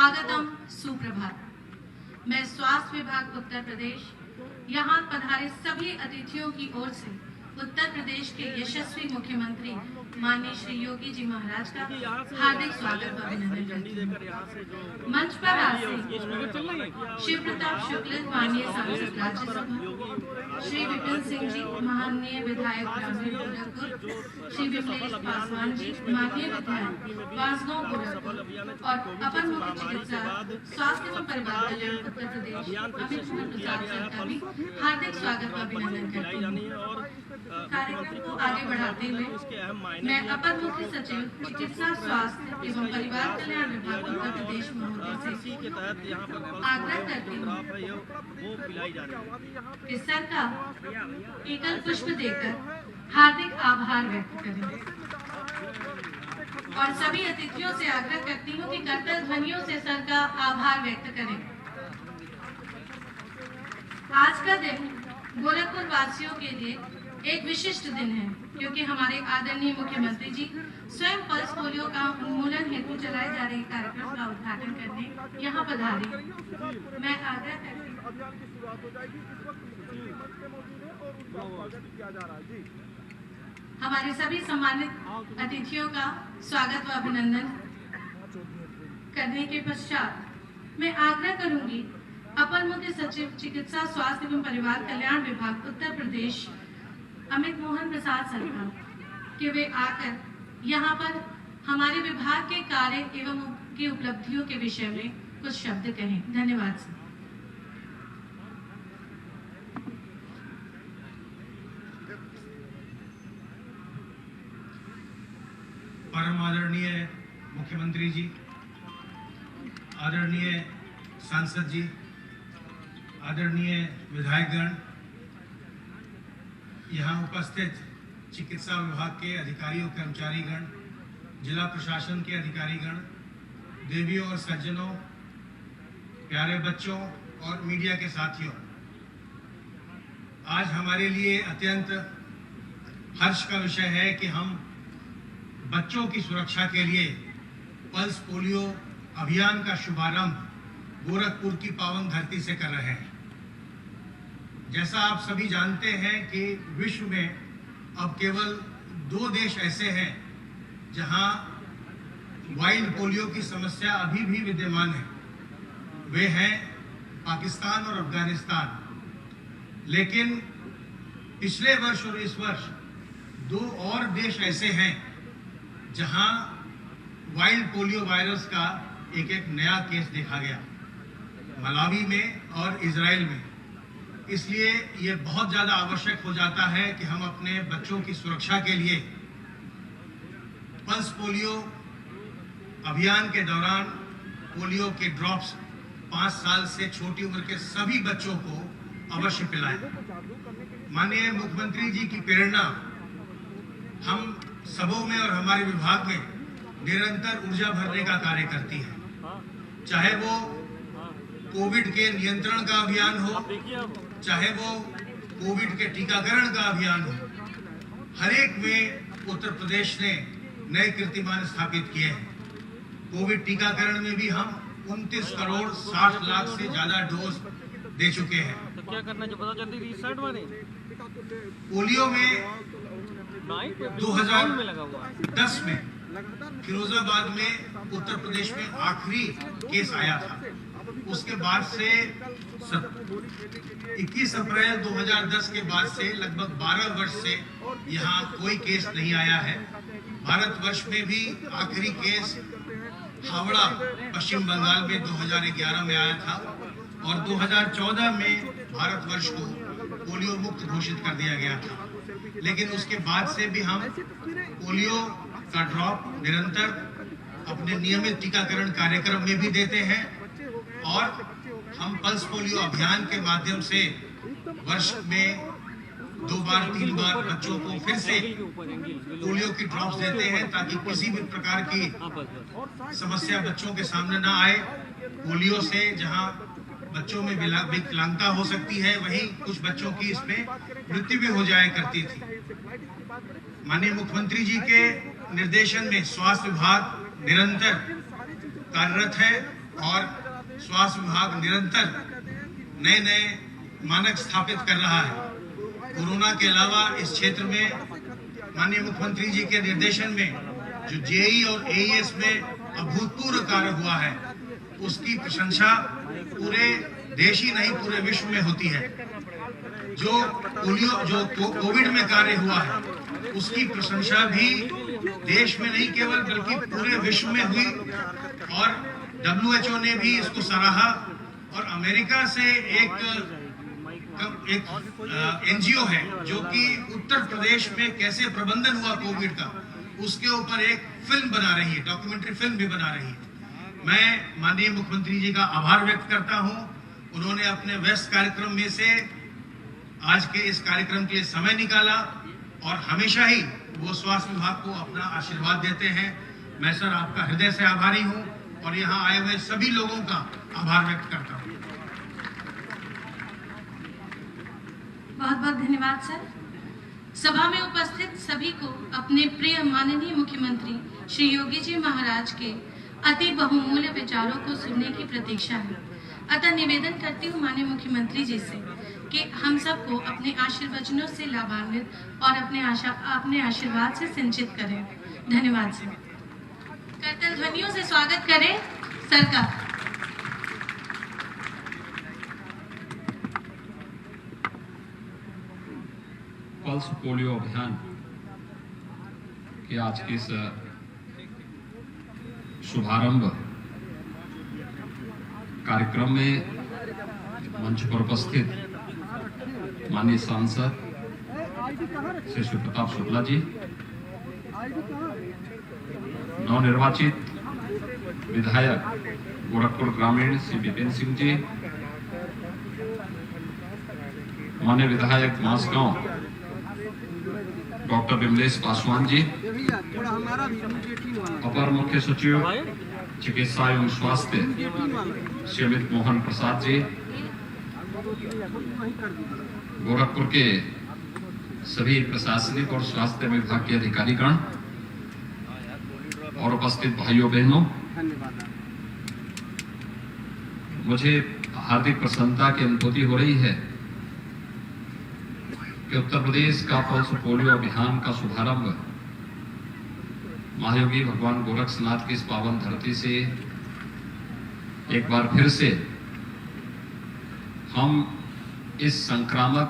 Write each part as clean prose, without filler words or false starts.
स्वागतम, सुप्रभात। मैं स्वास्थ्य विभाग उत्तर प्रदेश यहाँ पधारे सभी अतिथियों की ओर से उत्तर प्रदेश के यशस्वी मुख्यमंत्री माननीय श्री योगी जी महाराज का हार्दिक स्वागत व अभिनंदन करती हूँ। मंच पर आसीन शिव प्रताप शुक्ल माननीय सांसद राज्यसभा, श्री विपिन सिंह जी माननीय विधायक ग्रामीण गोरखपुर, श्री विमलेश पासवान जी माननीय विधायक बांसगांव गोरखपुर और अपर मुख्य चिकित्सा स्वास्थ्य एवं परिवार कल्याण उत्तर प्रदेश अमित मोहन प्रसाद सर का भी हार्दिक स्वागत व अभिनंदन करती हूँ। कार्यक्रम को आगे बढ़ाते हुए मैं अपर मुख्य सचिव चिकित्सा स्वास्थ्य एवं परिवार कल्याण विभाग उत्तर प्रदेश महोदय से आग्रह करती हूँ कि सर का एकल पुष्प देकर हार्दिक आभार व्यक्त करें और सभी अतिथियों से आग्रह करती हूँ कि करतल ध्वनियों से सर का आभार व्यक्त करें। आज का दिन गोरखपुर वासियों के लिए एक विशिष्ट दिन है क्योंकि हमारे आदरणीय मुख्यमंत्री जी स्वयं पल्स पोलियो का उन्मूलन हेतु चलाए जा रहे कार्यक्रम का उद्घाटन करने यहाँ पधारे। मैं आग्रह करती हमारे सभी सम्मानित अतिथियों का स्वागत व अभिनंदन करने के पश्चात मैं आग्रह करूंगी अपर मुख्य सचिव चिकित्सा स्वास्थ्य एवं परिवार कल्याण विभाग उत्तर प्रदेश अमित मोहन प्रसाद सर का कि वे आकर यहाँ पर हमारे विभाग के कार्य एवं की उपलब्धियों के विषय में कुछ शब्द कहें। धन्यवाद सर। परम आदरणीय मुख्यमंत्री जी, आदरणीय सांसद जी, आदरणीय विधायकगण, यहाँ उपस्थित चिकित्सा विभाग के अधिकारियों कर्मचारीगण, जिला प्रशासन के अधिकारीगण, देवियों और सज्जनों, प्यारे बच्चों और मीडिया के साथियों, आज हमारे लिए अत्यंत हर्ष का विषय है कि हम बच्चों की सुरक्षा के लिए पल्स पोलियो अभियान का शुभारंभ गोरखपुर की पावन धरती से कर रहे हैं। जैसा आप सभी जानते हैं कि विश्व में अब केवल 2 देश ऐसे हैं जहां वाइल्ड पोलियो की समस्या अभी भी विद्यमान है। वे हैं पाकिस्तान और अफगानिस्तान। लेकिन पिछले वर्ष और इस वर्ष 2 और देश ऐसे हैं जहां वाइल्ड पोलियो वायरस का एक नया केस देखा गया, मलावी में और इजराइल में। इसलिए ये बहुत ज़्यादा आवश्यक हो जाता है कि हम अपने बच्चों की सुरक्षा के लिए पल्स पोलियो अभियान के दौरान पोलियो के ड्रॉप्स 5 साल से छोटी उम्र के सभी बच्चों को अवश्य पिलाएं। माननीय मुख्यमंत्री जी की प्रेरणा हम सबों में और हमारे विभाग में निरंतर ऊर्जा भरने का कार्य करती है। चाहे वो कोविड के नियंत्रण का अभियान हो, चाहे वो कोविड के टीकाकरण का अभियान हो, हर एक में उत्तर प्रदेश ने नए कीर्तिमान स्थापित किए हैं। कोविड टीकाकरण में भी हम 29 करोड़ 60 लाख से ज्यादा डोज दे चुके हैं। तो क्या करना जो पता चलती रिसर्च वाले पोलियो में 2010 में फिरोजाबाद में उत्तर प्रदेश में आखिरी केस आया था। उसके बाद से 21 अप्रैल 2010 के बाद से लगभग 12 वर्ष से यहाँ कोई केस नहीं आया है। भारतवर्ष में भी आखिरी केस हावड़ा पश्चिम बंगाल में 2011 में आया था और 2014 में भारतवर्ष को पोलियो मुक्त घोषित कर दिया गया था। लेकिन उसके बाद से भी हम पोलियो का ड्रॉप निरंतर अपने नियमित टीकाकरण कार्यक्रम में भी देते हैं और हम पल्स पोलियो अभियान के माध्यम से वर्ष में 2 बार 3 बार बच्चों को फिर से पोलियो की ड्रॉप्स देते हैं ताकि किसी भी प्रकार की समस्या बच्चों के सामने ना आए। पोलियो से जहां बच्चों में विकलांगता हो सकती है, वहीं कुछ बच्चों की इसमें मृत्यु भी हो जाया करती थी। माननीय मुख्यमंत्री जी के निर्देशन में स्वास्थ्य विभाग निरंतर कार्यरत है और स्वास्थ्य विभाग निरंतर नए नए मानक स्थापित कर रहा है। कोरोना के अलावा इस क्षेत्र में माननीय मुख्यमंत्री जी के निर्देशन में जो जेईई और एईएस में अभूतपूर्व कार्य हुआ है, उसकी प्रशंसा पूरे देश ही नहीं पूरे विश्व में होती है। जो कोविड में कार्य हुआ है, उसकी प्रशंसा भी देश में नहीं केवल बल्कि पूरे विश्व में हुई और WHO ने भी इसको सराहा। और अमेरिका से एक एनजीओ है जो कि उत्तर प्रदेश में कैसे प्रबंधन हुआ कोविड का, उसके ऊपर एक फिल्म बना रही है, डॉक्यूमेंट्री फिल्म भी बना रही है। मैं माननीय मुख्यमंत्री जी का आभार व्यक्त करता हूं। उन्होंने अपने व्यस्त कार्यक्रम में से आज के इस कार्यक्रम के लिए समय निकाला और हमेशा ही वो स्वास्थ्य विभाग को अपना आशीर्वाद देते हैं। मैं सर आपका हृदय से आभारी हूं और यहाँ आए हुए सभी लोगों का आभार व्यक्त करता हूं। बहुत बहुत धन्यवाद सर। सभा में उपस्थित सभी को अपने प्रिय माननीय मुख्यमंत्री श्री योगी जी महाराज के अति बहुमूल्य विचारों को सुनने की प्रतीक्षा है। अतः निवेदन करती हूँ माननीय मुख्यमंत्री जी से कि हम सबको अपने आशीर्वचनों से लाभान्वित और अपने आशीर्वाद से सिंचित करें। धन्यवाद सर। करतल ध्वनियों से स्वागत करें सर का। पल्स पोलियो अभियान के आज के इस शुभारंभ कार्यक्रम में मंच पर उपस्थित माननीय सांसद श्री शिव प्रताप शुक्ला जी, नवनिर्वाचित विधायक गोरखपुर ग्रामीण श्री विपिन सिंह जी, माननीय विधायक मासगांव डॉक्टर विमलेश पासवान जी, अपर मुख्य सचिव चिकित्सा एवं स्वास्थ्य श्री अमित मोहन प्रसाद जी, गोरखपुर के सभी प्रशासनिक और स्वास्थ्य विभाग के अधिकारीगण और उपस्थित भाइयों बहनों, मुझे हार्दिक प्रसन्नता की अनुभूति हो रही है कि उत्तर प्रदेश का पल्स पोलियो अभियान का शुभारंभ महायोगी भगवान गोरक्षनाथ की इस पावन धरती से एक बार फिर से हम इस संक्रामक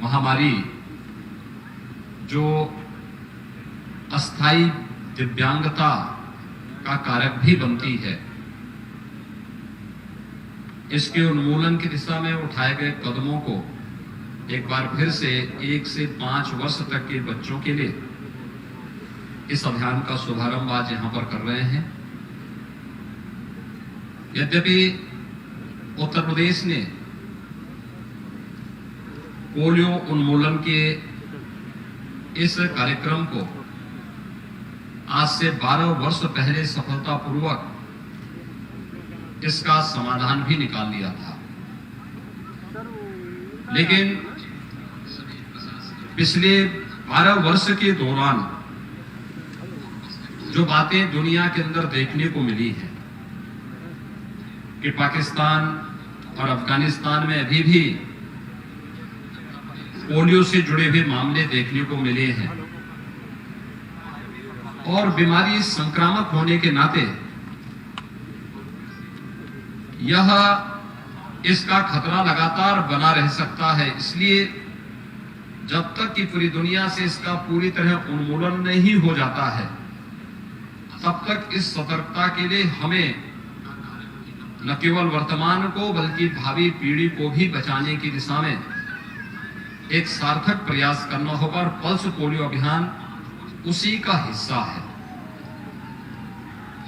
महामारी जो अस्थायी दिव्यांगता का कारक भी बनती है, इसके उन्मूलन की दिशा में उठाए गए कदमों को एक बार फिर से 1 से 5 वर्ष तक के बच्चों के लिए इस अभियान का शुभारंभ आज यहां पर कर रहे हैं। यद्यपि उत्तर प्रदेश ने पोलियो उन्मूलन के इस कार्यक्रम को आज से 12 वर्ष पहले सफलतापूर्वक इसका समाधान भी निकाल लिया था, लेकिन पिछले 12 वर्ष के दौरान जो बातें दुनिया के अंदर देखने को मिली है कि पाकिस्तान और अफगानिस्तान में अभी भी पोलियो से जुड़े हुए मामले देखने को मिले हैं और बीमारी संक्रामक होने के नाते यह इसका खतरा लगातार बना रह सकता है। इसलिए जब तक कि पूरी दुनिया से इसका पूरी तरह उन्मूलन नहीं हो जाता है, तब तक इस सतर्कता के लिए हमें न केवल वर्तमान को बल्कि भावी पीढ़ी को भी बचाने की दिशा में एक सार्थक प्रयास करना होगा और पल्स पोलियो अभियान उसी का हिस्सा है।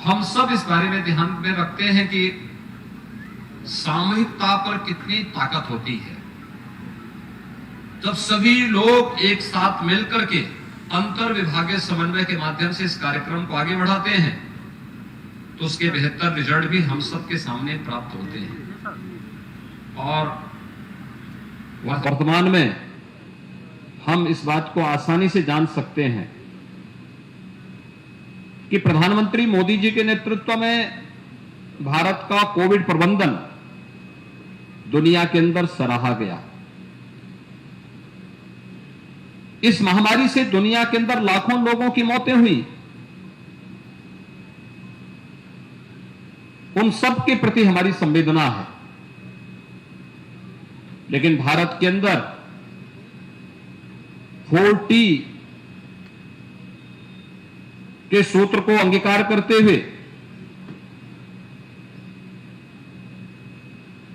हम सब इस बारे में ध्यान में रखते हैं कि सामूहिकता पर कितनी ताकत होती है। जब सभी लोग एक साथ मिलकर के अंतर विभागीय समन्वय के माध्यम से इस कार्यक्रम को आगे बढ़ाते हैं तो उसके बेहतर रिजल्ट भी हम सबके सामने प्राप्त होते हैं। और वर्तमान में हम इस बात को आसानी से जान सकते हैं कि प्रधानमंत्री मोदी जी के नेतृत्व में भारत का कोविड प्रबंधन दुनिया के अंदर सराहा गया। इस महामारी से दुनिया के अंदर लाखों लोगों की मौतें हुई। उन सब के प्रति हमारी संवेदना है, लेकिन भारत के अंदर 4T के सूत्र को अंगीकार करते हुए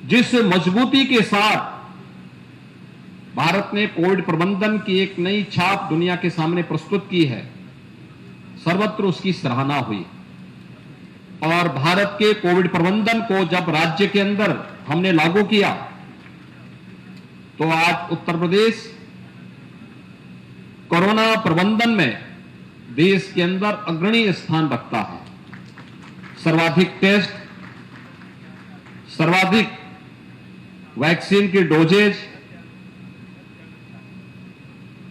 जिस मजबूती के साथ भारत ने कोविड प्रबंधन की एक नई छाप दुनिया के सामने प्रस्तुत की है, सर्वत्र उसकी सराहना हुई। और भारत के कोविड प्रबंधन को जब राज्य के अंदर हमने लागू किया तो आज उत्तर प्रदेश कोरोना प्रबंधन में देश के अंदर अग्रणी स्थान रखता है। सर्वाधिक टेस्ट, सर्वाधिक वैक्सीन की डोजेज,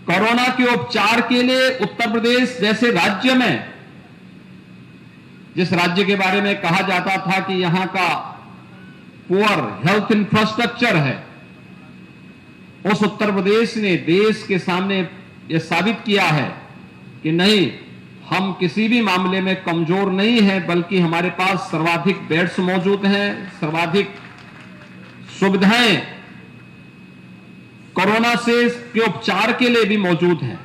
कोरोना के उपचार के लिए उत्तर प्रदेश जैसे राज्य में, जिस राज्य के बारे में कहा जाता था कि यहां का पुअर हेल्थ इंफ्रास्ट्रक्चर है, उस उत्तर प्रदेश ने देश के सामने यह साबित किया है कि नहीं, हम किसी भी मामले में कमजोर नहीं हैं, बल्कि हमारे पास सर्वाधिक बेड्स मौजूद हैं, सर्वाधिक सुविधाएं कोरोना से के उपचार के लिए भी मौजूद हैं।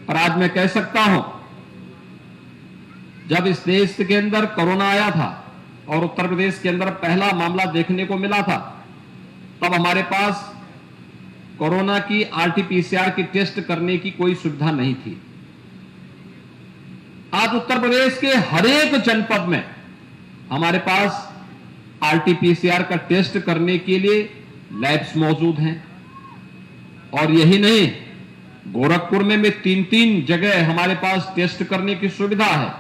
और आज मैं कह सकता हूं, जब इस देश के अंदर कोरोना आया था और उत्तर प्रदेश के अंदर पहला मामला देखने को मिला था, तब हमारे पास कोरोना की RT-PCR की टेस्ट करने की कोई सुविधा नहीं थी। आज उत्तर प्रदेश के हर एक जनपद में हमारे पास RT-PCR का टेस्ट करने के लिए लैब्स मौजूद हैं। और यही नहीं, गोरखपुर में 3 जगह हमारे पास टेस्ट करने की सुविधा है।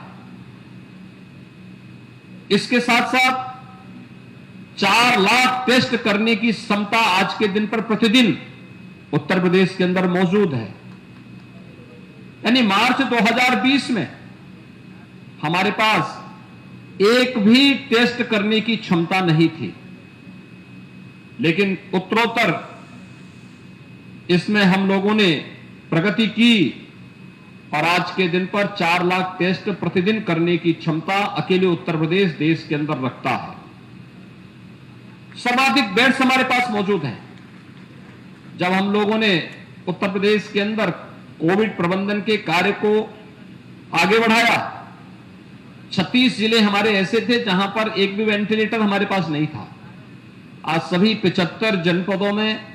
इसके साथ साथ 4 लाख टेस्ट करने की क्षमता आज के दिन पर प्रतिदिन उत्तर प्रदेश के अंदर मौजूद है। यानी मार्च 2020 में हमारे पास एक भी टेस्ट करने की क्षमता नहीं थी, लेकिन उत्तरोत्तर इसमें हम लोगों ने प्रगति की और आज के दिन पर 4 लाख टेस्ट प्रतिदिन करने की क्षमता अकेले उत्तर प्रदेश देश के अंदर रखता है। सर्वाधिक बेड्स हमारे पास मौजूद हैं। जब हम लोगों ने उत्तर प्रदेश के अंदर कोविड प्रबंधन के कार्य को आगे बढ़ाया, 36 जिले हमारे ऐसे थे जहां पर एक भी वेंटिलेटर हमारे पास नहीं था। आज सभी 75 जनपदों में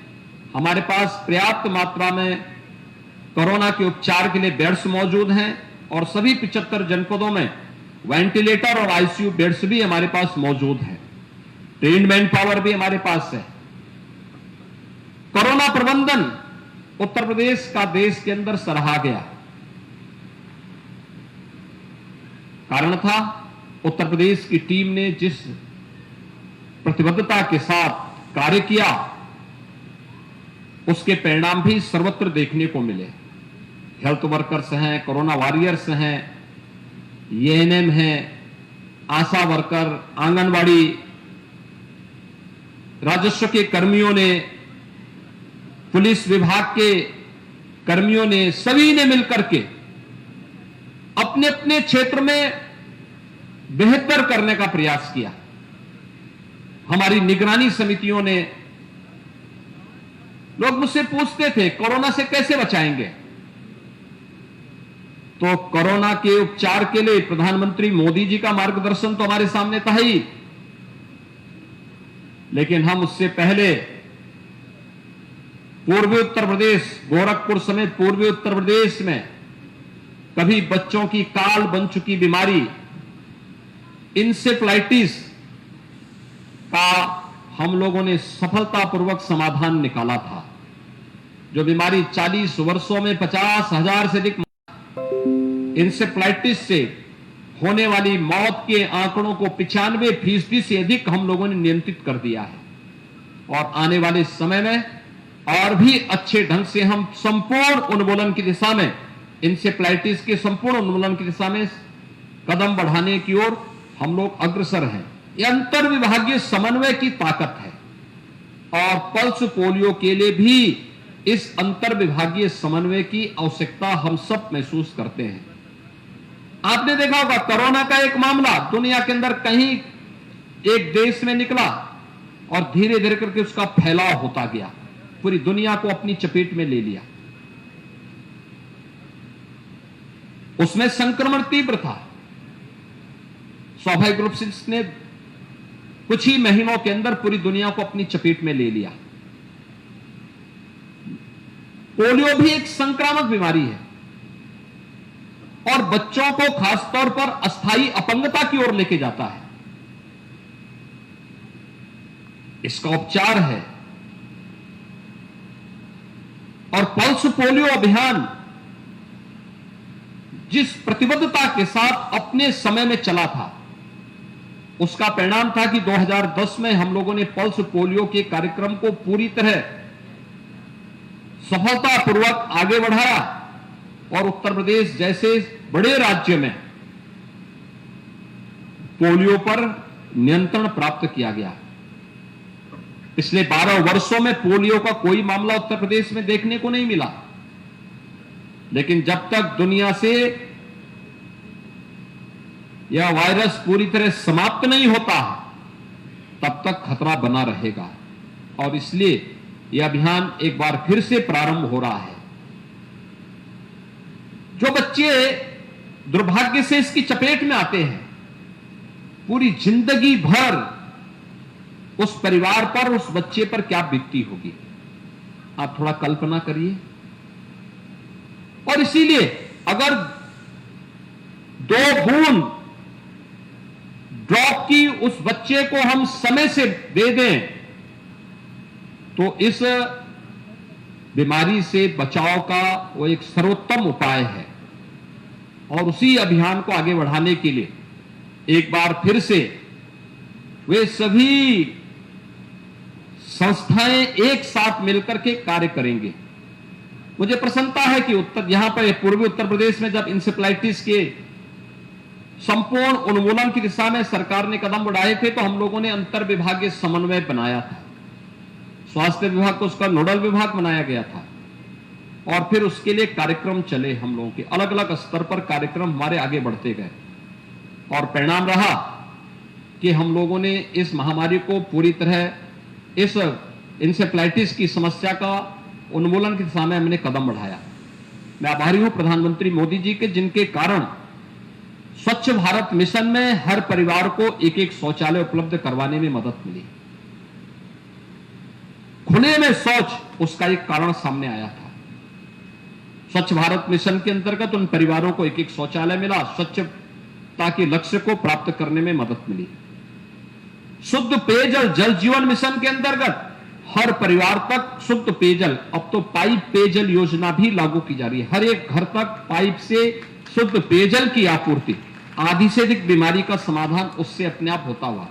हमारे पास पर्याप्त मात्रा में कोरोना के उपचार के लिए बेड्स मौजूद हैं और सभी 75 जनपदों में वेंटिलेटर और आईसीयू बेड्स भी हमारे पास मौजूद हैं। ट्रेन्ड मैन पावर भी हमारे पास है। कोरोना प्रबंधन उत्तर प्रदेश का देश के अंदर सराहा गया। कारण था उत्तर प्रदेश की टीम ने जिस प्रतिबद्धता के साथ कार्य किया, उसके परिणाम भी सर्वत्र देखने को मिले। हेल्थ वर्कर्स हैं, कोरोना वॉरियर्स हैं, ANM हैं, आशा वर्कर, आंगनवाड़ी, राजस्व के कर्मियों ने, पुलिस विभाग के कर्मियों ने, सभी ने मिलकर के अपने अपने क्षेत्र में बेहतर करने का प्रयास किया। हमारी निगरानी समितियों ने, लोग मुझसे पूछते थे कोरोना से कैसे बचाएंगे, तो कोरोना के उपचार के लिए प्रधानमंत्री मोदी जी का मार्गदर्शन तो हमारे सामने था ही, लेकिन हम उससे पहले पूर्वी उत्तर प्रदेश, गोरखपुर समेत पूर्वी उत्तर प्रदेश में कभी बच्चों की काल बन चुकी बीमारी इंसेफ्लाइटिस का हम लोगों ने सफलतापूर्वक समाधान निकाला था। जो बीमारी 40 वर्षों में 50,000 से अधिक इंसेफ्लाइटिस से होने वाली मौत के आंकड़ों को 95% से अधिक हम लोगों ने नियंत्रित कर दिया है। और आने वाले समय में और भी अच्छे ढंग से हम संपूर्ण उन्मूलन की दिशा में, इंसेफ्लाइटिस के संपूर्ण उन्मूलन की दिशा में कदम बढ़ाने की ओर हम लोग अग्रसर हैं। यह अंतर विभागीय समन्वय की ताकत है और पल्स पोलियो के लिए भी इस अंतर विभागीय समन्वय की आवश्यकता हम सब महसूस करते हैं। आपने देखा होगा कोरोना का एक मामला दुनिया के अंदर कहीं एक देश में निकला और धीरे धीरे करके उसका फैलाव होता गया, पूरी दुनिया को अपनी चपेट में ले लिया। उसमें संक्रमण तीव्र था, स्वाभाविक रूप से इसने कुछ ही महीनों के अंदर पूरी दुनिया को अपनी चपेट में ले लिया। पोलियो भी एक संक्रामक बीमारी है और बच्चों को खासतौर पर अस्थायी अपंगता की ओर लेके जाता है। इसका उपचार है और पल्स पोलियो अभियान जिस प्रतिबद्धता के साथ अपने समय में चला था, उसका परिणाम था कि 2010 में हम लोगों ने पल्स पोलियो के कार्यक्रम को पूरी तरह सफलतापूर्वक आगे बढ़ाया और उत्तर प्रदेश जैसे बड़े राज्य में पोलियो पर नियंत्रण प्राप्त किया गया। पिछले 12 वर्षों में पोलियो का कोई मामला उत्तर प्रदेश में देखने को नहीं मिला, लेकिन जब तक दुनिया से यह वायरस पूरी तरह समाप्त नहीं होता तब तक खतरा बना रहेगा और इसलिए यह अभियान एक बार फिर से प्रारंभ हो रहा है। जो बच्चे दुर्भाग्य से इसकी चपेट में आते हैं, पूरी जिंदगी भर उस परिवार पर, उस बच्चे पर क्या बीतती होगी, आप थोड़ा कल्पना करिए। और इसीलिए अगर 2 बूंद ड्रॉप की उस बच्चे को हम समय से दे दें तो इस बीमारी से बचाव का वो एक सर्वोत्तम उपाय है। और उसी अभियान को आगे बढ़ाने के लिए एक बार फिर से वे सभी संस्थाएं एक साथ मिलकर के कार्य करेंगे। मुझे प्रसन्नता है कि यहां पर पूर्वी उत्तर प्रदेश में जब इंसेफ्लाइटिस के संपूर्ण उन्मूलन की दिशा में सरकार ने कदम बढ़ाए थे तो हम लोगों ने अंतर विभागीय समन्वय बनाया था। स्वास्थ्य विभाग को उसका नोडल विभाग बनाया गया था और फिर उसके लिए कार्यक्रम चले। हम लोगों के अलग अलग स्तर पर कार्यक्रम हमारे आगे बढ़ते गए और परिणाम रहा कि हम लोगों ने इस महामारी को पूरी तरह, इस इंसेफ्लाइटिस की समस्या का उन्मूलन की दिशा में हमने कदम बढ़ाया। मैं आभारी हूं प्रधानमंत्री मोदी जी के, जिनके कारण स्वच्छ भारत मिशन में हर परिवार को एक एक शौचालय उपलब्ध करवाने में मदद मिली। खुले में शौच उसका एक कारण सामने आया था। स्वच्छ भारत मिशन के अंतर्गत उन परिवारों को एक एक शौचालय मिला, स्वच्छता के लक्ष्य को प्राप्त करने में मदद मिली। शुद्ध पेयजल जल जीवन मिशन के अंतर्गत हर परिवार तक शुद्ध पेयजल, अब तो पाइप पेयजल योजना भी लागू की जा रही है। हर एक घर तक पाइप से शुद्ध पेयजल की आपूर्ति, आधी से अधिक बीमारी का समाधान उससे अपने आप होता हुआ।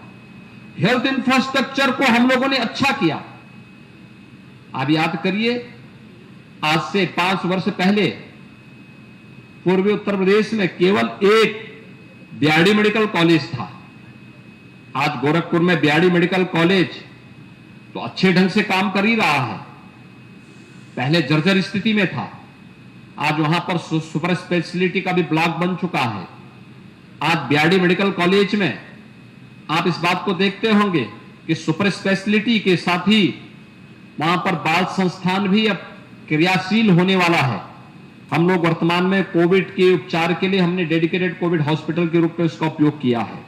हेल्थ इंफ्रास्ट्रक्चर को हम लोगों ने अच्छा किया। आप याद करिए, आज से 5 वर्ष पहले पूर्वी उत्तर प्रदेश में केवल एक बीआरडी मेडिकल कॉलेज था। आज गोरखपुर में बीआरडी मेडिकल कॉलेज तो अच्छे ढंग से काम कर ही रहा है, पहले जर्जर स्थिति में था। आज वहां पर सुपर स्पेशलिटी का भी ब्लॉक बन चुका है। आज बीआरडी मेडिकल कॉलेज में आप इस बात को देखते होंगे कि सुपर स्पेशलिटी के साथ ही वहां पर बाल संस्थान भी अब क्रियाशील होने वाला है। हम लोग वर्तमान में कोविड के उपचार के लिए हमने डेडिकेटेड कोविड हॉस्पिटल के रूप में उसका उपयोग किया है।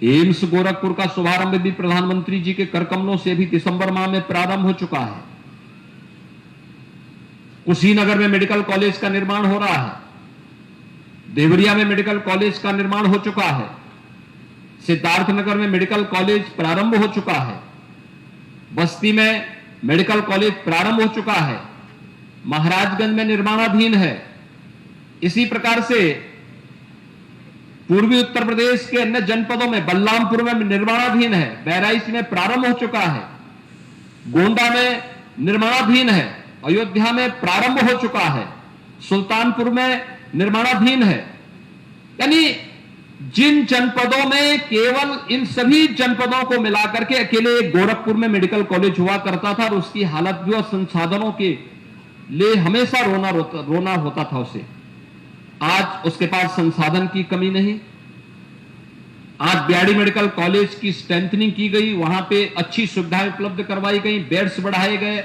एम्स गोरखपुर का शुभारंभ भी प्रधानमंत्री जी के कर कमलों से भी दिसंबर माह में प्रारंभ हो चुका है। कुशीनगर में मेडिकल कॉलेज का निर्माण हो रहा है। देवरिया में मेडिकल कॉलेज का निर्माण हो चुका है। सिद्धार्थनगर में मेडिकल कॉलेज प्रारंभ हो चुका है। बस्ती में मेडिकल कॉलेज प्रारंभ हो चुका है। महाराजगंज में निर्माणाधीन है। इसी प्रकार से पूर्वी उत्तर प्रदेश के अन्य जनपदों में बलरामपुर में निर्माणाधीन है, बहराइच में प्रारंभ हो चुका है, गोंडा में निर्माणाधीन है, अयोध्या में प्रारंभ हो चुका है, सुल्तानपुर में निर्माणाधीन है। यानी जिन जनपदों में केवल इन सभी जनपदों को मिलाकर के अकेले गोरखपुर में मेडिकल कॉलेज हुआ करता था और उसकी हालत भी और संसाधनों के लिए हमेशा रोना होता था उसे, आज उसके पास संसाधन की कमी नहीं। आज बीआरडी मेडिकल कॉलेज की स्ट्रेंथनिंग की गई, वहां पे अच्छी सुविधाएं उपलब्ध करवाई गई, बेड्स बढ़ाए गए,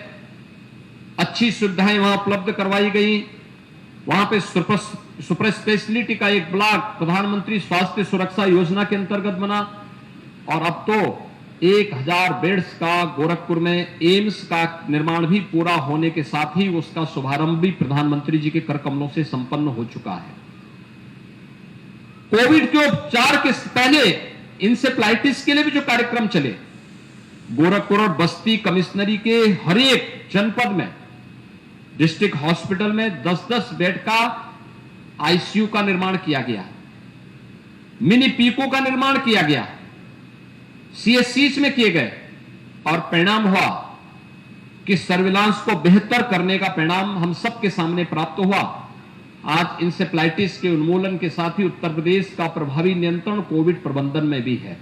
अच्छी सुविधाएं वहां उपलब्ध करवाई गई। वहां पे सुपर स्पेशलिटी का एक ब्लॉक प्रधानमंत्री स्वास्थ्य सुरक्षा योजना के अंतर्गत बना और अब तो 1000 बेड्स का गोरखपुर में एम्स का निर्माण भी पूरा होने के साथ ही उसका शुभारंभ भी प्रधानमंत्री जी के कर कमलों से संपन्न हो चुका है। कोविड के उपचार के पहले इंसेफ्लाइटिस के लिए भी जो कार्यक्रम चले, गोरखपुर और बस्ती कमिश्नरी के हर एक जनपद में डिस्ट्रिक्ट हॉस्पिटल में 10-10 बेड का आईसीयू का निर्माण किया गया, मिनी पीको का निर्माण किया गया, सीएससी में किए गए और परिणाम हुआ कि सर्विलांस को बेहतर करने का परिणाम हम सबके सामने प्राप्त हुआ। आज इंसेफ्लाइटिस के उन्मूलन के साथ ही उत्तर प्रदेश का प्रभावी नियंत्रण कोविड प्रबंधन में भी है।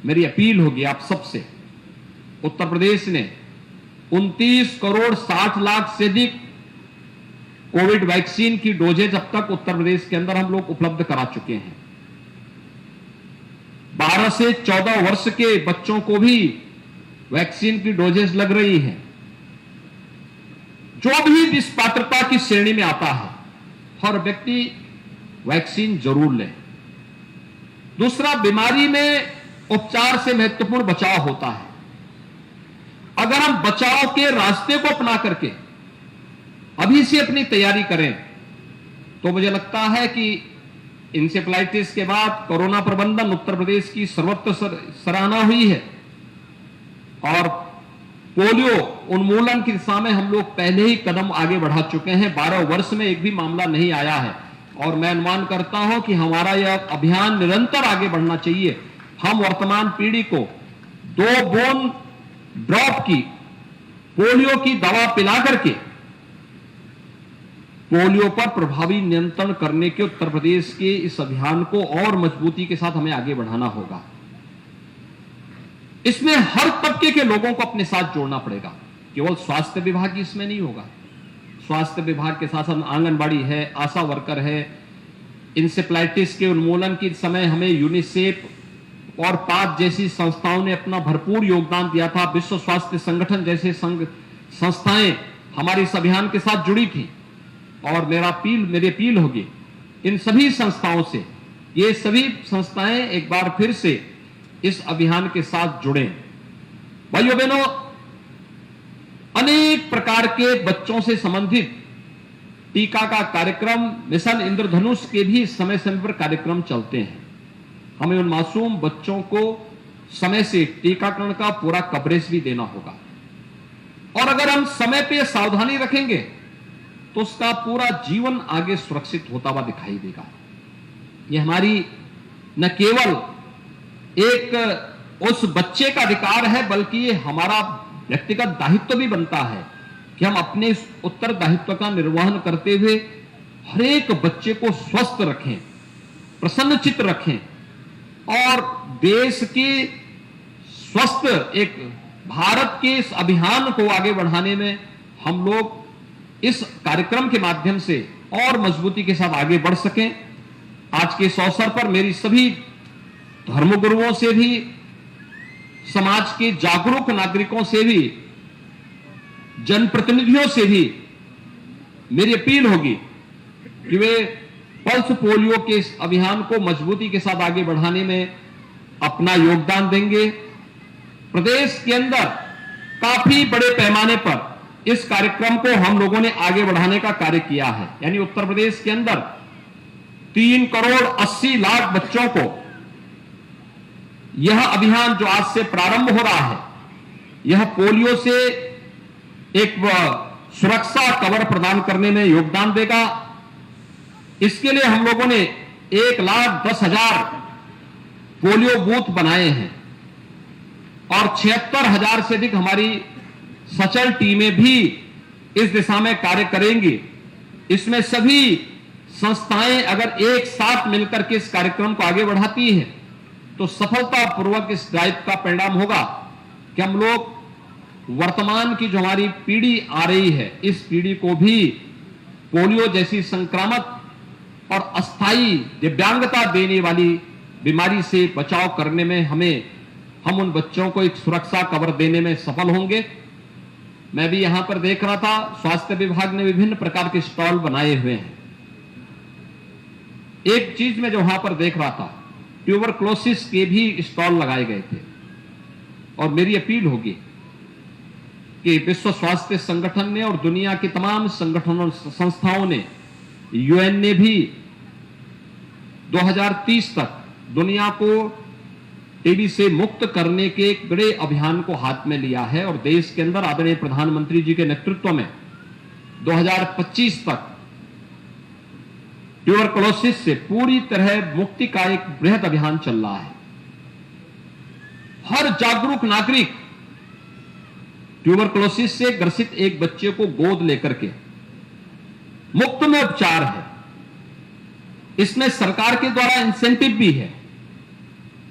मेरी अपील होगी आप सबसे, उत्तर प्रदेश ने 29 करोड़ 60 लाख से अधिक कोविड वैक्सीन की डोजेज अब तक उत्तर प्रदेश के अंदर हम लोग उपलब्ध करा चुके हैं। 12 से 14 वर्ष के बच्चों को भी वैक्सीन की डोजेज लग रही है। जो भी इस पात्रता की श्रेणी में आता है, हर व्यक्ति वैक्सीन जरूर ले। दूसरा, बीमारी में उपचार से महत्वपूर्ण बचाव होता है। अगर हम बचाव के रास्ते को अपना करके अभी से अपनी तैयारी करें तो मुझे लगता है कि इंसेफ्लाइटिस के बाद कोरोना प्रबंधन उत्तर प्रदेश की सर्वत्र सराहना हुई है और पोलियो उन्मूलन की दिशा में हम लोग पहले ही कदम आगे बढ़ा चुके हैं। 12 वर्ष में एक भी मामला नहीं आया है और मैं अनुमान करता हूं कि हमारा यह अभियान निरंतर आगे बढ़ना चाहिए। हम वर्तमान पीढ़ी को 2 बोन ड्रॉप की पोलियो की दवा पिला करके पोलियो पर प्रभावी नियंत्रण करने के उत्तर प्रदेश के इस अभियान को और मजबूती के साथ हमें आगे बढ़ाना होगा। इसमें हर तबके के लोगों को अपने साथ जोड़ना पड़ेगा। केवल स्वास्थ्य विभाग ही इसमें नहीं होगा, स्वास्थ्य विभाग के साथ साथ आंगनबाड़ी है, आशा वर्कर है। इंसेफ्लाइटिस के उन्मूलन के समय हमें यूनिसेफ और पाक जैसी संस्थाओं ने अपना भरपूर योगदान दिया था। विश्व स्वास्थ्य संगठन जैसे संस्थाएं हमारे इस अभियान के साथ जुड़ी थी और मेरी अपील होगी इन सभी संस्थाओं से, ये सभी संस्थाएं एक बार फिर से इस अभियान के साथ जुड़े। भाइयों बहनों, अनेक प्रकार के बच्चों से संबंधित टीका का कार्यक्रम, मिशन इंद्रधनुष के भी समय समय पर कार्यक्रम चलते हैं। हमें उन मासूम बच्चों को समय से टीकाकरण का पूरा कवरेज भी देना होगा और अगर हम समय पे सावधानी रखेंगे तो उसका पूरा जीवन आगे सुरक्षित होता हुआ दिखाई देगा। यह हमारी न केवल एक उस बच्चे का अधिकार है बल्कि ये हमारा व्यक्तिगत दायित्व भी बनता है कि हम अपने इस उत्तरदायित्व का निर्वहन करते हुए हर एक बच्चे को स्वस्थ रखें, प्रसन्नचित्त रखें और देश के स्वस्थ एक भारत के इस अभियान को आगे बढ़ाने में हम लोग इस कार्यक्रम के माध्यम से और मजबूती के साथ आगे बढ़ सकें। आज के इस अवसर पर मेरी सभी धर्मगुरुओं से भी, समाज के जागरूक नागरिकों से भी, जनप्रतिनिधियों से भी मेरी अपील होगी कि वे पल्स पोलियो के इस अभियान को मजबूती के साथ आगे बढ़ाने में अपना योगदान देंगे। प्रदेश के अंदर काफी बड़े पैमाने पर इस कार्यक्रम को हम लोगों ने आगे बढ़ाने का कार्य किया है। यानी उत्तर प्रदेश के अंदर 3 करोड़ 80 लाख बच्चों को यह अभियान जो आज से प्रारंभ हो रहा है, यह पोलियो से एक सुरक्षा कवर प्रदान करने में योगदान देगा। इसके लिए हम लोगों ने 1,10,000 पोलियो बूथ बनाए हैं और 76,000 से अधिक हमारी सचल टीमें भी इस दिशा में कार्य करेंगी। इसमें सभी संस्थाएं अगर एक साथ मिलकर के इस कार्यक्रम को आगे बढ़ाती हैं तो सफलतापूर्वक इस ड्राइव का परिणाम होगा कि हम लोग वर्तमान की जो हमारी पीढ़ी आ रही है, इस पीढ़ी को भी पोलियो जैसी संक्रामक और अस्थायी दिव्यांगता देने वाली बीमारी से बचाव करने में हम उन बच्चों को एक सुरक्षा कवर देने में सफल होंगे। मैं भी यहां पर देख रहा था, स्वास्थ्य विभाग ने विभिन्न प्रकार के स्टॉल बनाए हुए हैं। एक चीज में जो वहां पर देख रहा था, ट्यूबरक्लोसिस के भी स्टॉल लगाए गए थे। और मेरी अपील होगी कि विश्व स्वास्थ्य संगठन ने और दुनिया के तमाम संगठनों संस्थाओं ने, यूएन ने भी 2030 तक दुनिया को टीबी से मुक्त करने के एक बड़े अभियान को हाथ में लिया है और देश के अंदर आदरणीय प्रधानमंत्री जी के नेतृत्व में 2025 तक ट्यूबरक्लोसिस से पूरी तरह मुक्ति का एक बृहद अभियान चल रहा है। हर जागरूक नागरिक ट्यूबरक्लोसिस से ग्रसित एक बच्चे को गोद लेकर के मुफ्त में उपचार है। इसमें सरकार के द्वारा इंसेंटिव भी है।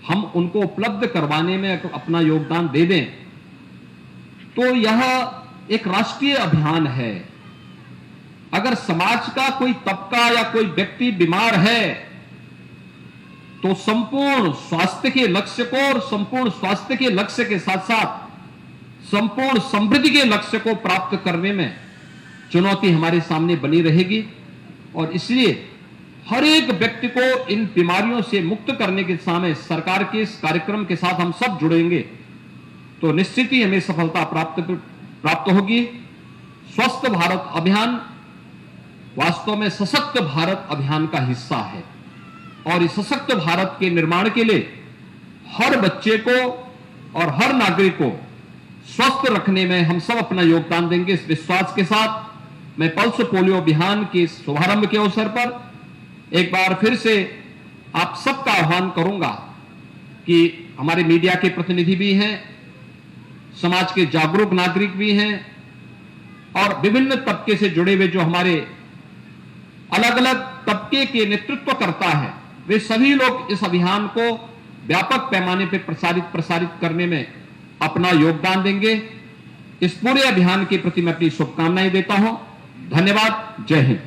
हम उनको उपलब्ध करवाने में अपना योगदान दे दें तो यह एक राष्ट्रीय अभियान है। अगर समाज का कोई तबका या कोई व्यक्ति बीमार है तो संपूर्ण स्वास्थ्य के लक्ष्य को और संपूर्ण स्वास्थ्य के लक्ष्य के साथ साथ संपूर्ण समृद्धि के लक्ष्य को प्राप्त करने में चुनौती हमारे सामने बनी रहेगी। और इसलिए हर एक व्यक्ति को इन बीमारियों से मुक्त करने के समय सरकार के इस कार्यक्रम के साथ हम सब जुड़ेंगे तो निश्चित ही हमें सफलता प्राप्त होगी। स्वस्थ भारत अभियान वास्तव में सशक्त भारत अभियान का हिस्सा है और इस सशक्त भारत के निर्माण के लिए हर बच्चे को और हर नागरिक को स्वस्थ रखने में हम सब अपना योगदान देंगे। इस विश्वास के साथ मैं पल्स पोलियो अभियान के शुभारंभ के अवसर पर एक बार फिर से आप सबका आह्वान करूंगा कि हमारे मीडिया के प्रतिनिधि भी हैं, समाज के जागरूक नागरिक भी हैं और विभिन्न तबके से जुड़े हुए जो हमारे अलग अलग तबके के नेतृत्व करता है, वे सभी लोग इस अभियान को व्यापक पैमाने पर प्रसारित करने में अपना योगदान देंगे। इस पूरे अभियान के प्रति मैं अपनी शुभकामनाएं देता हूं। धन्यवाद। जय हिंद।